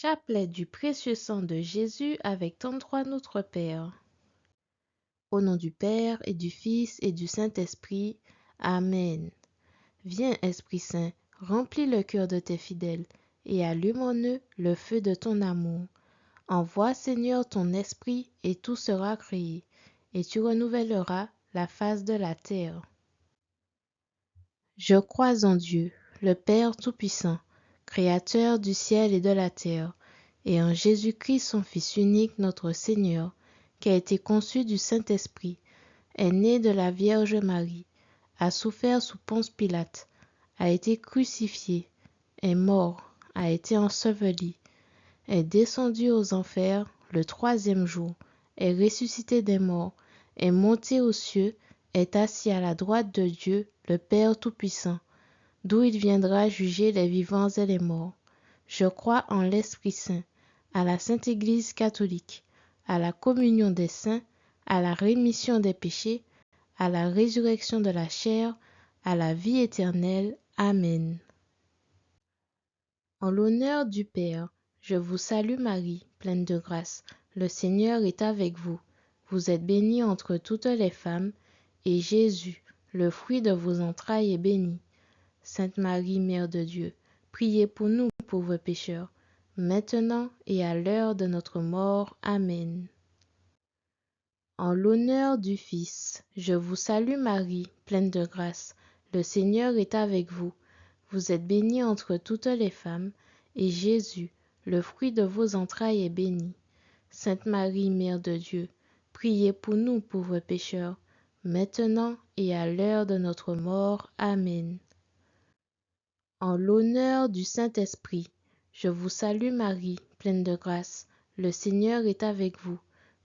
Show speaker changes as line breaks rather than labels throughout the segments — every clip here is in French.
Chapelet du précieux sang de Jésus avec 33 Notre Père. Au nom du Père et du Fils et du Saint-Esprit. Amen. Viens, Esprit Saint, remplis le cœur de tes fidèles et allume en eux le feu de ton amour. Envoie, Seigneur, ton esprit et tout sera créé, et tu renouvelleras la face de la terre. Je crois en Dieu, le Père Tout-Puissant, Créateur du ciel et de la terre, et en Jésus-Christ, son Fils unique, notre Seigneur, qui a été conçu du Saint-Esprit, est né de la Vierge Marie, a souffert sous Ponce Pilate, a été crucifié, est mort, a été enseveli, est descendu aux enfers le troisième jour, est ressuscité des morts, est monté aux cieux, est assis à la droite de Dieu, le Père Tout-Puissant, d'où il viendra juger les vivants et les morts. Je crois en l'Esprit Saint, à la Sainte Église catholique, à la communion des saints, à la rémission des péchés, à la résurrection de la chair, à la vie éternelle. Amen. En l'honneur du Père, je vous salue Marie, pleine de grâce. Le Seigneur est avec vous. Vous êtes bénie entre toutes les femmes, et Jésus, le fruit de vos entrailles, est béni. Sainte Marie, Mère de Dieu, priez pour nous pauvres pécheurs, maintenant et à l'heure de notre mort. Amen. En l'honneur du Fils, je vous salue Marie, pleine de grâce. Le Seigneur est avec vous. Vous êtes bénie entre toutes les femmes, et Jésus, le fruit de vos entrailles, est béni. Sainte Marie, Mère de Dieu, priez pour nous pauvres pécheurs, maintenant et à l'heure de notre mort. Amen. En l'honneur du Saint-Esprit, je vous salue Marie, pleine de grâce. Le Seigneur est avec vous.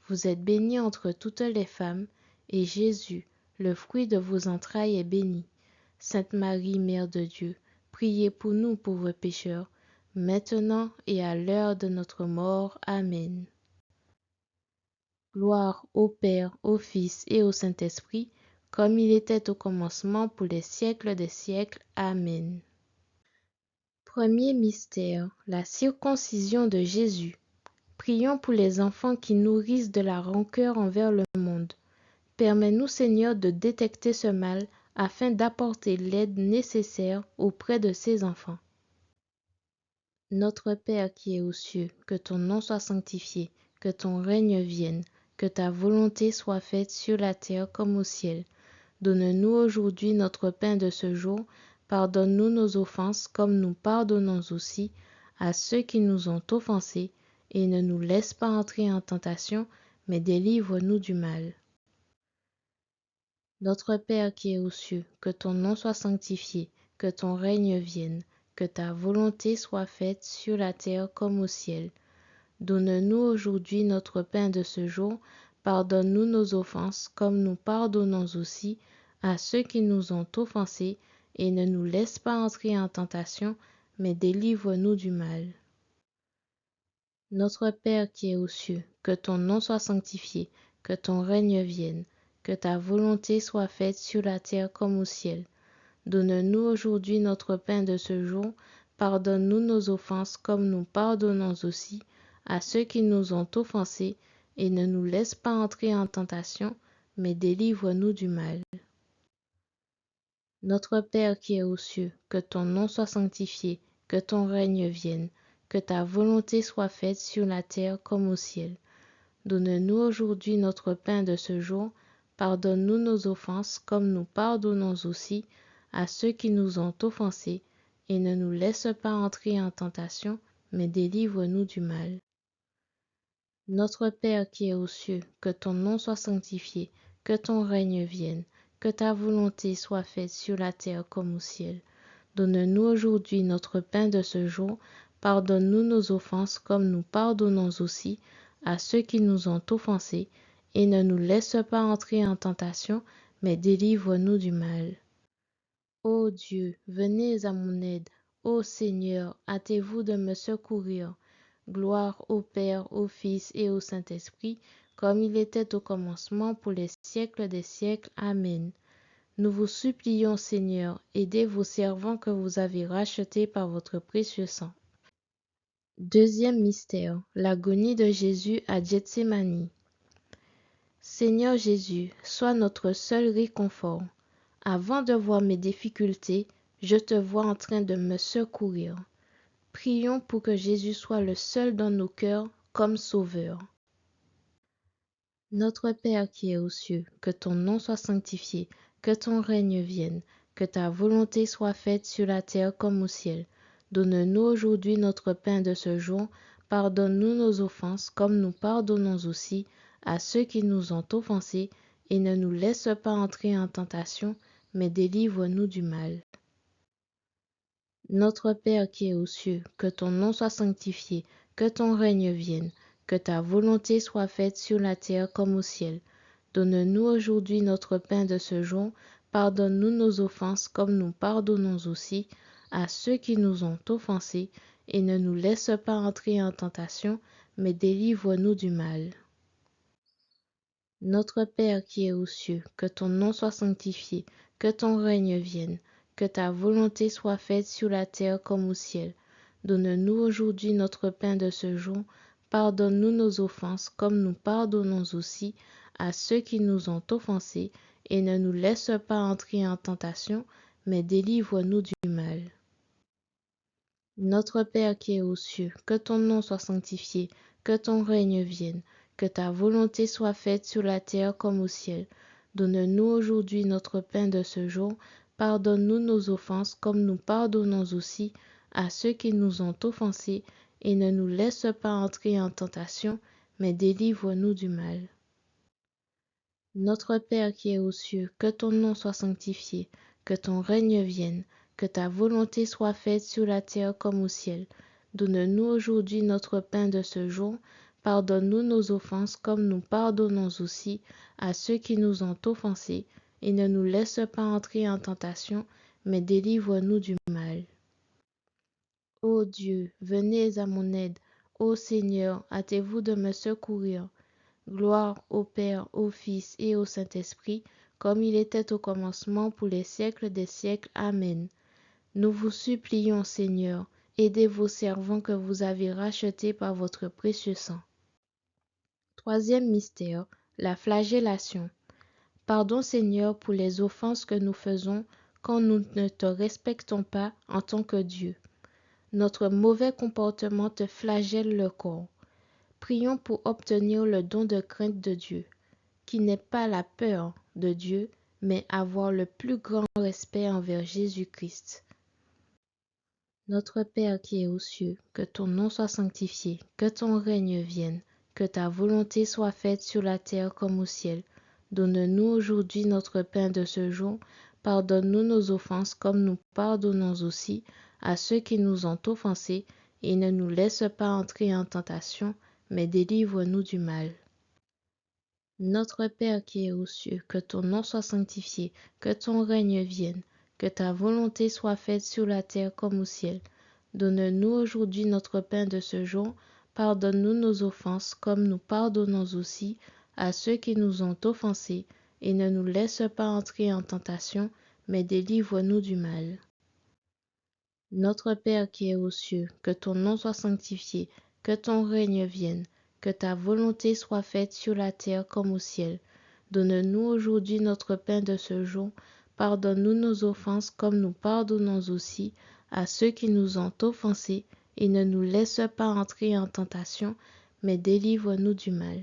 Vous êtes bénie entre toutes les femmes, et Jésus, le fruit de vos entrailles, est béni. Sainte Marie, Mère de Dieu, priez pour nous pauvres pécheurs, maintenant et à l'heure de notre mort. Amen. Gloire au Père, au Fils et au Saint-Esprit, comme il était au commencement, pour les siècles des siècles. Amen. Premier mystère, la circoncision de Jésus. Prions pour les enfants qui nourrissent de la rancœur envers le monde. Permets-nous, Seigneur, de détecter ce mal afin d'apporter l'aide nécessaire auprès de ces enfants. Notre Père qui es aux cieux, que ton nom soit sanctifié, que ton règne vienne, que ta volonté soit faite sur la terre comme au ciel. Donne-nous aujourd'hui notre pain de ce jour. Pardonne-nous nos offenses comme nous pardonnons aussi à ceux qui nous ont offensés, et ne nous laisse pas entrer en tentation, mais délivre-nous du mal. Notre Père qui es aux cieux, que ton nom soit sanctifié, que ton règne vienne, que ta volonté soit faite sur la terre comme au ciel. Donne-nous aujourd'hui notre pain de ce jour. Pardonne-nous nos offenses comme nous pardonnons aussi à ceux qui nous ont offensés, et ne nous laisse pas entrer en tentation, mais délivre-nous du mal. Notre Père qui es aux cieux, que ton nom soit sanctifié, que ton règne vienne, que ta volonté soit faite sur la terre comme au ciel. Donne-nous aujourd'hui notre pain de ce jour. Pardonne-nous nos offenses comme nous pardonnons aussi à ceux qui nous ont offensés, et ne nous laisse pas entrer en tentation, mais délivre-nous du mal. Notre Père qui es aux cieux, que ton nom soit sanctifié, que ton règne vienne, que ta volonté soit faite sur la terre comme au ciel. Donne-nous aujourd'hui notre pain de ce jour. Pardonne-nous nos offenses comme nous pardonnons aussi à ceux qui nous ont offensés, et ne nous laisse pas entrer en tentation, mais délivre-nous du mal. Notre Père qui es aux cieux, que ton nom soit sanctifié, que ton règne vienne, que ta volonté soit faite sur la terre comme au ciel. Donne-nous aujourd'hui notre pain de ce jour. Pardonne-nous nos offenses comme nous pardonnons aussi à ceux qui nous ont offensés, et ne nous laisse pas entrer en tentation, mais délivre-nous du mal. Ô Dieu, venez à mon aide. Ô Seigneur, hâtez-vous de me secourir. Gloire au Père, au Fils et au Saint-Esprit, comme il était au commencement, pour les siècles des siècles. Amen. Nous vous supplions, Seigneur, aidez vos servants que vous avez rachetés par votre précieux sang. Deuxième mystère, l'agonie de Jésus à Gethsémani. Seigneur Jésus, sois notre seul réconfort. Avant de voir mes difficultés, je te vois en train de me secourir. Prions pour que Jésus soit le seul dans nos cœurs comme sauveur. Notre Père qui es aux cieux, que ton nom soit sanctifié, que ton règne vienne, que ta volonté soit faite sur la terre comme au ciel. Donne-nous aujourd'hui notre pain de ce jour. Pardonne-nous nos offenses comme nous pardonnons aussi à ceux qui nous ont offensés, et ne nous laisse pas entrer en tentation, mais délivre-nous du mal. Notre Père qui es aux cieux, que ton nom soit sanctifié, que ton règne vienne, que ta volonté soit faite sur la terre comme au ciel. Donne-nous aujourd'hui notre pain de ce jour. Pardonne-nous nos offenses comme nous pardonnons aussi à ceux qui nous ont offensés, et ne nous laisse pas entrer en tentation, mais délivre-nous du mal. Notre Père qui es aux cieux, que ton nom soit sanctifié, que ton règne vienne, que ta volonté soit faite sur la terre comme au ciel. Donne-nous aujourd'hui notre pain de ce jour. Pardonne-nous nos offenses comme nous pardonnons aussi à ceux qui nous ont offensés, et ne nous laisse pas entrer en tentation, mais délivre-nous du mal. Notre Père qui es aux cieux, que ton nom soit sanctifié, que ton règne vienne, que ta volonté soit faite sur la terre comme au ciel. Donne-nous aujourd'hui notre pain de ce jour. Pardonne-nous nos offenses comme nous pardonnons aussi à ceux qui nous ont offensés, et ne nous laisse pas entrer en tentation, mais délivre-nous du mal. Notre Père qui es aux cieux, que ton nom soit sanctifié, que ton règne vienne, que ta volonté soit faite sur la terre comme au ciel. Donne-nous aujourd'hui notre pain de ce jour. Pardonne-nous nos offenses comme nous pardonnons aussi à ceux qui nous ont offensés, et ne nous laisse pas entrer en tentation, mais délivre-nous du mal. Ô Dieu, venez à mon aide. Ô Seigneur, hâtez-vous de me secourir. Gloire au Père, au Fils et au Saint-Esprit, comme il était au commencement, pour les siècles des siècles. Amen. Nous vous supplions, Seigneur, aidez vos servants que vous avez rachetés par votre précieux sang. Troisième mystère, la flagellation. Pardon, Seigneur, pour les offenses que nous faisons quand nous ne te respectons pas en tant que Dieu. Notre mauvais comportement te flagelle le corps. Prions pour obtenir le don de crainte de Dieu, qui n'est pas la peur de Dieu, mais avoir le plus grand respect envers Jésus-Christ. Notre Père qui es aux cieux, que ton nom soit sanctifié, que ton règne vienne, que ta volonté soit faite sur la terre comme au ciel. Donne-nous aujourd'hui notre pain de ce jour. Pardonne-nous nos offenses comme nous pardonnons aussi à ceux qui nous ont offensés, et ne nous laisse pas entrer en tentation, mais délivre-nous du mal. Notre Père qui es aux cieux, que ton nom soit sanctifié, que ton règne vienne, que ta volonté soit faite sur la terre comme au ciel. Donne-nous aujourd'hui notre pain de ce jour. Pardonne-nous nos offenses comme nous pardonnons aussi à ceux qui nous ont offensés, et ne nous laisse pas entrer en tentation, mais délivre-nous du mal. Notre Père qui es aux cieux, que ton nom soit sanctifié, que ton règne vienne, que ta volonté soit faite sur la terre comme au ciel. Donne-nous aujourd'hui notre pain de ce jour. Pardonne-nous nos offenses comme nous pardonnons aussi à ceux qui nous ont offensés, et ne nous laisse pas entrer en tentation, mais délivre-nous du mal.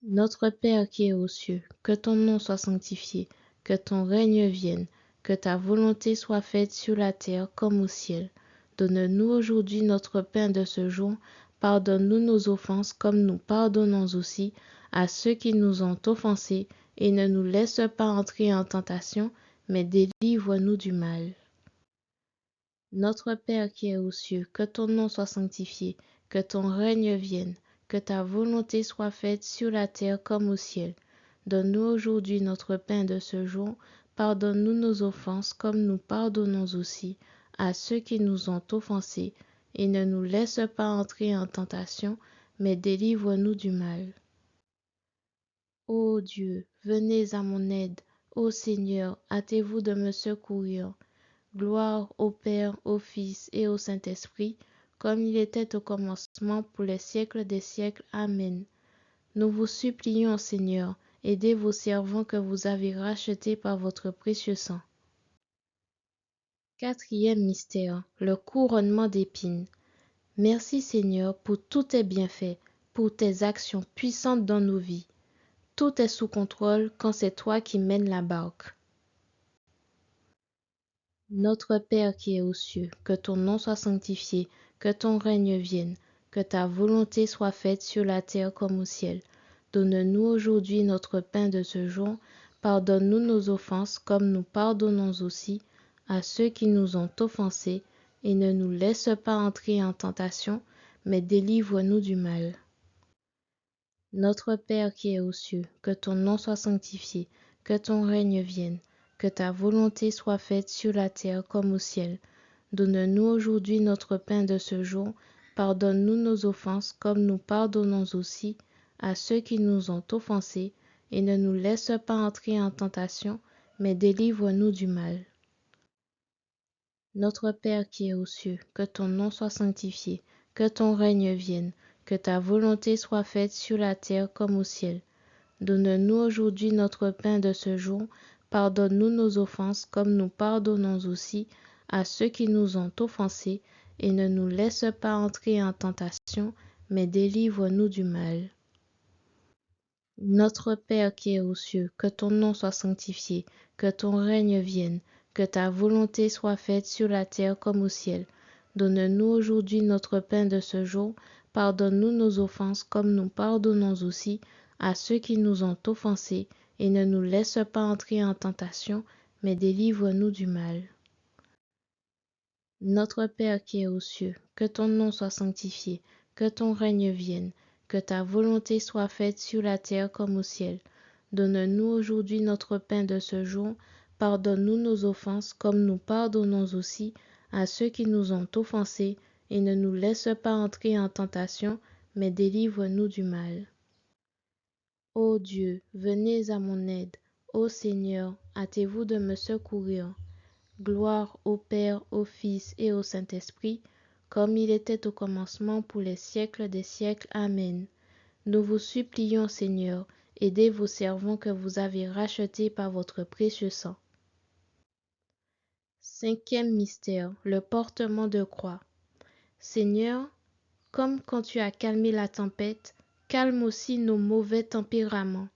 Notre Père qui es aux cieux, que ton nom soit sanctifié, que ton règne vienne, que ta volonté soit faite sur la terre comme au ciel. Donne-nous aujourd'hui notre pain de ce jour. Pardonne-nous nos offenses comme nous pardonnons aussi à ceux qui nous ont offensés, et ne nous laisse pas entrer en tentation, mais délivre-nous du mal. Notre Père qui es aux cieux, que ton nom soit sanctifié, que ton règne vienne, que ta volonté soit faite sur la terre comme au ciel. Donne-nous aujourd'hui notre pain de ce jour. Pardonne-nous nos offenses comme nous pardonnons aussi à ceux qui nous ont offensés, et ne nous laisse pas entrer en tentation, mais délivre-nous du mal. Ô Dieu, venez à mon aide. Ô Seigneur, hâtez-vous de me secourir. Gloire au Père, au Fils et au Saint-Esprit, comme il était au commencement, pour les siècles des siècles. Amen. Nous vous supplions, Seigneur, aidez vos servants que vous avez rachetés par votre précieux sang. Quatrième mystère, le couronnement d'épines. Merci Seigneur pour tous tes bienfaits, pour tes actions puissantes dans nos vies. Tout est sous contrôle quand c'est toi qui mènes la barque. Notre Père qui es aux cieux, que ton nom soit sanctifié, que ton règne vienne, que ta volonté soit faite sur la terre comme au ciel. Donne-nous aujourd'hui notre pain de ce jour. Pardonne-nous nos offenses comme nous pardonnons aussi à ceux qui nous ont offensés, et ne nous laisse pas entrer en tentation, mais délivre-nous du mal. Notre Père qui es aux cieux, que ton nom soit sanctifié, que ton règne vienne, que ta volonté soit faite sur la terre comme au ciel. Donne-nous aujourd'hui notre pain de ce jour. Pardonne-nous nos offenses comme nous pardonnons aussi à ceux qui nous ont offensés, et ne nous laisse pas entrer en tentation, mais délivre-nous du mal. Notre Père qui es aux cieux, que ton nom soit sanctifié, que ton règne vienne, que ta volonté soit faite sur la terre comme au ciel. Donne-nous aujourd'hui notre pain de ce jour. Pardonne-nous nos offenses comme nous pardonnons aussi à ceux qui nous ont offensés, et ne nous laisse pas entrer en tentation, mais délivre-nous du mal. Notre Père qui es aux cieux, que ton nom soit sanctifié, que ton règne vienne, que ta volonté soit faite sur la terre comme au ciel. Donne-nous aujourd'hui notre pain de ce jour. Pardonne-nous nos offenses comme nous pardonnons aussi à ceux qui nous ont offensés, et ne nous laisse pas entrer en tentation, mais délivre-nous du mal. Notre Père qui es aux cieux, que ton nom soit sanctifié, que ton règne vienne, que ta volonté soit faite sur la terre comme au ciel. Donne-nous aujourd'hui notre pain de ce jour. Pardonne-nous nos offenses comme nous pardonnons aussi à ceux qui nous ont offensés, et ne nous laisse pas entrer en tentation, mais délivre-nous du mal. Ô Dieu, venez à mon aide. Ô Seigneur, hâtez-vous de me secourir. Gloire au Père, au Fils et au Saint-Esprit, comme il était au commencement, pour les siècles des siècles. Amen. Nous vous supplions, Seigneur, aidez vos servants que vous avez rachetés par votre précieux sang. Cinquième mystère, le portement de croix. Seigneur, comme quand tu as calmé la tempête, calme aussi nos mauvais tempéraments.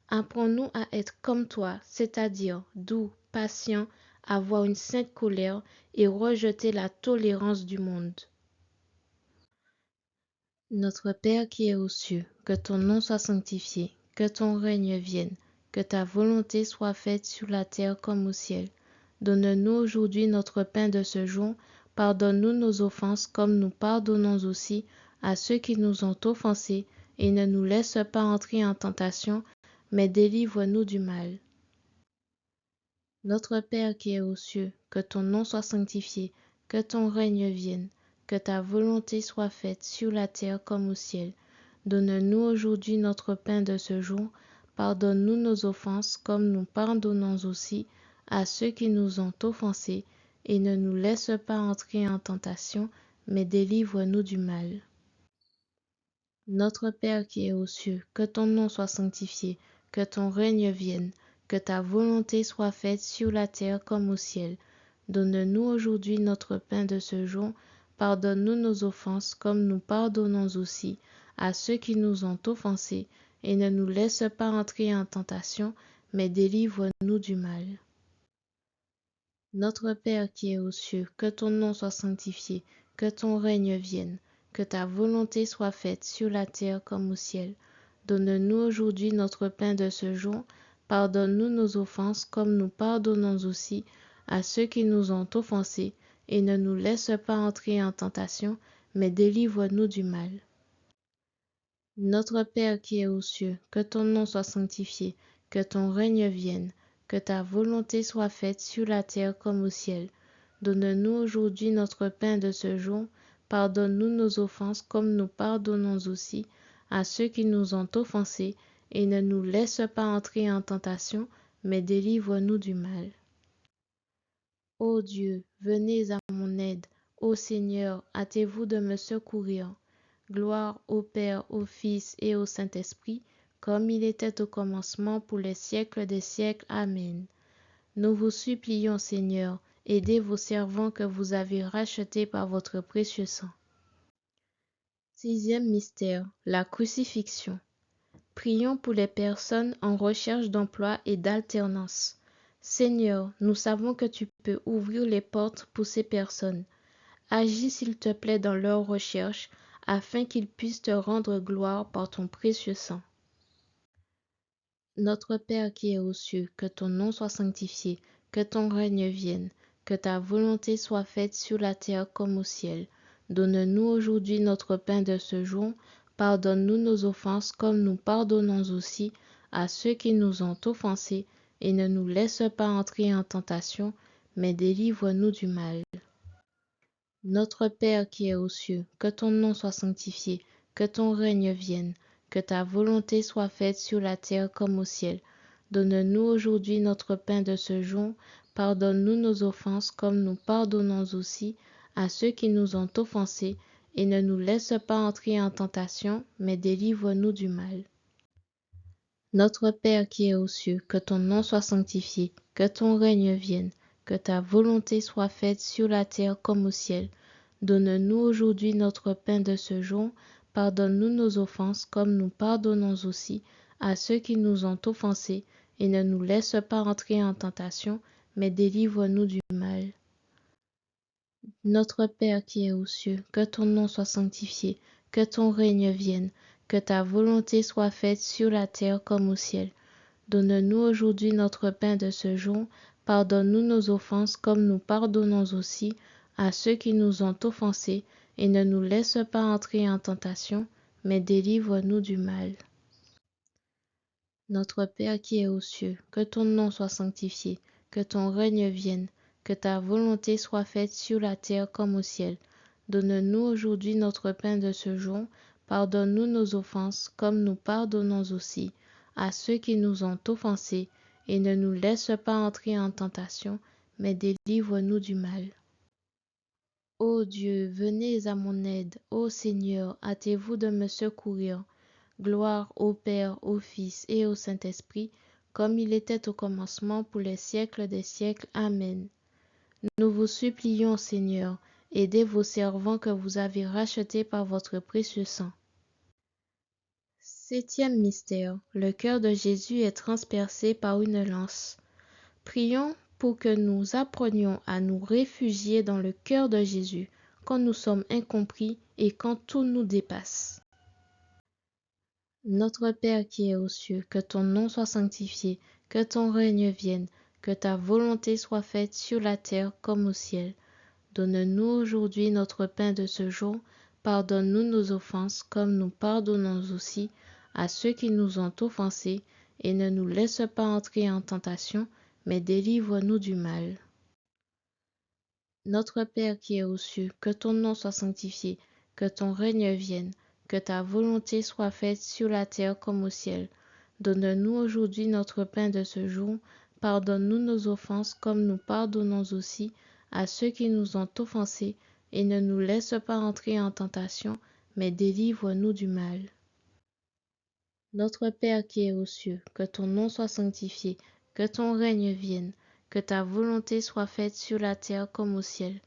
Apprends-nous à être comme toi, c'est-à-dire doux, patient, avoir une sainte colère et rejeter la tolérance du monde. Notre Père qui es aux cieux, que ton nom soit sanctifié, que ton règne vienne, que ta volonté soit faite sur la terre comme au ciel. Donne-nous aujourd'hui notre pain de ce jour. Pardonne-nous nos offenses comme nous pardonnons aussi à ceux qui nous ont offensés, et ne nous laisse pas entrer en tentation, mais délivre-nous du mal. Notre Père qui es aux cieux, que ton nom soit sanctifié, que ton règne vienne, que ta volonté soit faite sur la terre comme au ciel. Donne-nous aujourd'hui notre pain de ce jour. Pardonne-nous nos offenses comme nous pardonnons aussi à ceux qui nous ont offensés, et ne nous laisse pas entrer en tentation, mais délivre-nous du mal. Notre Père qui es aux cieux, que ton nom soit sanctifié, que ton règne vienne, que ta volonté soit faite sur la terre comme au ciel. Donne-nous aujourd'hui notre pain de ce jour. Pardonne-nous nos offenses comme nous pardonnons aussi à ceux qui nous ont offensés, et ne nous laisse pas entrer en tentation, mais délivre-nous du mal. Notre Père qui es aux cieux, que ton nom soit sanctifié, que ton règne vienne, que ta volonté soit faite sur la terre comme au ciel. Donne-nous aujourd'hui notre pain de ce jour. Pardonne-nous nos offenses comme nous pardonnons aussi à ceux qui nous ont offensés, et ne nous laisse pas entrer en tentation, mais délivre-nous du mal. Notre Père qui es aux cieux, que ton nom soit sanctifié, que ton règne vienne, que ta volonté soit faite sur la terre comme au ciel. Donne-nous aujourd'hui notre pain de ce jour. Pardonne-nous nos offenses comme nous pardonnons aussi à ceux qui nous ont offensés, et ne nous laisse pas entrer en tentation, mais délivre-nous du mal. Ô Dieu, venez à mon aide. Ô Seigneur, hâtez-vous de me secourir. Gloire au Père, au Fils et au Saint-Esprit, comme il était au commencement, pour les siècles des siècles. Amen. Nous vous supplions, Seigneur, aidez vos servants que vous avez rachetés par votre précieux sang. Sixième mystère, la crucifixion. Prions pour les personnes en recherche d'emploi et d'alternance. Seigneur, nous savons que tu peux ouvrir les portes pour ces personnes. Agis s'il te plaît dans leur recherche, afin qu'ils puissent te rendre gloire par ton précieux sang. Notre Père qui es aux cieux, que ton nom soit sanctifié, que ton règne vienne, que ta volonté soit faite sur la terre comme au ciel. Donne-nous aujourd'hui notre pain de ce jour. Pardonne-nous nos offenses comme nous pardonnons aussi à ceux qui nous ont offensés, et ne nous laisse pas entrer en tentation, mais délivre-nous du mal. Notre Père qui es aux cieux, que ton nom soit sanctifié, que ton règne vienne, que ta volonté soit faite sur la terre comme au ciel. Donne-nous aujourd'hui notre pain de ce jour. Pardonne-nous nos offenses comme nous pardonnons aussi à ceux qui nous ont offensés, et ne nous laisse pas entrer en tentation, mais délivre-nous du mal. Notre Père qui es aux cieux, que ton nom soit sanctifié, que ton règne vienne, que ta volonté soit faite sur la terre comme au ciel. Donne-nous aujourd'hui notre pain de ce jour. Pardonne-nous nos offenses comme nous pardonnons aussi à ceux qui nous ont offensés, et ne nous laisse pas entrer en tentation, mais délivre-nous du mal. Notre Père qui es aux cieux, que ton nom soit sanctifié, que ton règne vienne, que ta volonté soit faite sur la terre comme au ciel. Donne-nous aujourd'hui notre pain de ce jour. Pardonne-nous nos offenses comme nous pardonnons aussi à ceux qui nous ont offensés, et ne nous laisse pas entrer en tentation, mais délivre-nous du mal. Notre Père qui es aux cieux, que ton nom soit sanctifié, que ton règne vienne, que ta volonté soit faite sur la terre comme au ciel. Donne-nous aujourd'hui notre pain de ce jour. Pardonne-nous nos offenses comme nous pardonnons aussi à ceux qui nous ont offensés, et ne nous laisse pas entrer en tentation, mais délivre-nous du mal. Ô Dieu, venez à mon aide. Ô Seigneur, hâtez-vous de me secourir. Gloire au Père, au Fils et au Saint-Esprit, comme il était au commencement, pour les siècles des siècles. Amen. Nous vous supplions, Seigneur, aidez vos servants que vous avez rachetés par votre précieux sang. Septième mystère, le cœur de Jésus est transpercé par une lance. Prions pour que nous apprenions à nous réfugier dans le cœur de Jésus quand nous sommes incompris et quand tout nous dépasse. Notre Père qui es aux cieux, que ton nom soit sanctifié, que ton règne vienne, que ta volonté soit faite sur la terre comme au ciel. Donne-nous aujourd'hui notre pain de ce jour. Pardonne-nous nos offenses comme nous pardonnons aussi à ceux qui nous ont offensés, et ne nous laisse pas entrer en tentation, mais délivre-nous du mal. Notre Père qui es aux cieux, que ton nom soit sanctifié, que ton règne vienne, que ta volonté soit faite sur la terre comme au ciel. Donne-nous aujourd'hui notre pain de ce jour. Pardonne-nous nos offenses comme nous pardonnons aussi à ceux qui nous ont offensés, et ne nous laisse pas entrer en tentation, mais délivre-nous du mal. Notre Père qui es aux cieux, que ton nom soit sanctifié, que ton règne vienne, que ta volonté soit faite sur la terre comme au ciel.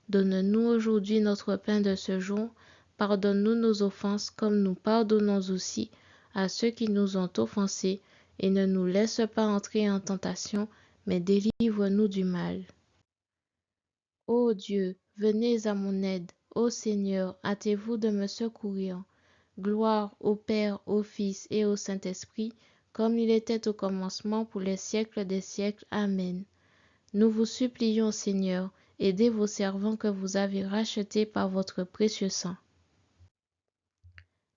Donne-nous aujourd'hui notre pain de ce jour. Pardonne-nous nos offenses comme nous pardonnons aussi à ceux qui nous ont offensés, et ne nous laisse pas entrer en tentation, mais délivre-nous du mal. Ô Dieu, venez à mon aide. Ô Seigneur, hâtez-vous de me secourir. Gloire au Père, au Fils et au Saint-Esprit, comme il était au commencement, pour les siècles des siècles. Amen. Nous vous supplions, Seigneur, aidez vos servants que vous avez rachetés par votre précieux sang.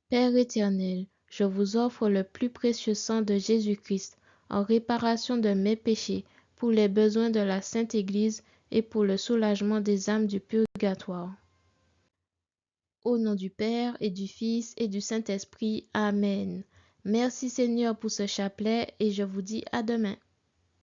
Père éternel, je vous offre le plus précieux sang de Jésus-Christ en réparation de mes péchés, pour les besoins de la Sainte Église et pour le soulagement des âmes du purgatoire. Au nom du Père et du Fils et du Saint-Esprit. Amen. Merci Seigneur pour ce chapelet, et je vous dis à demain.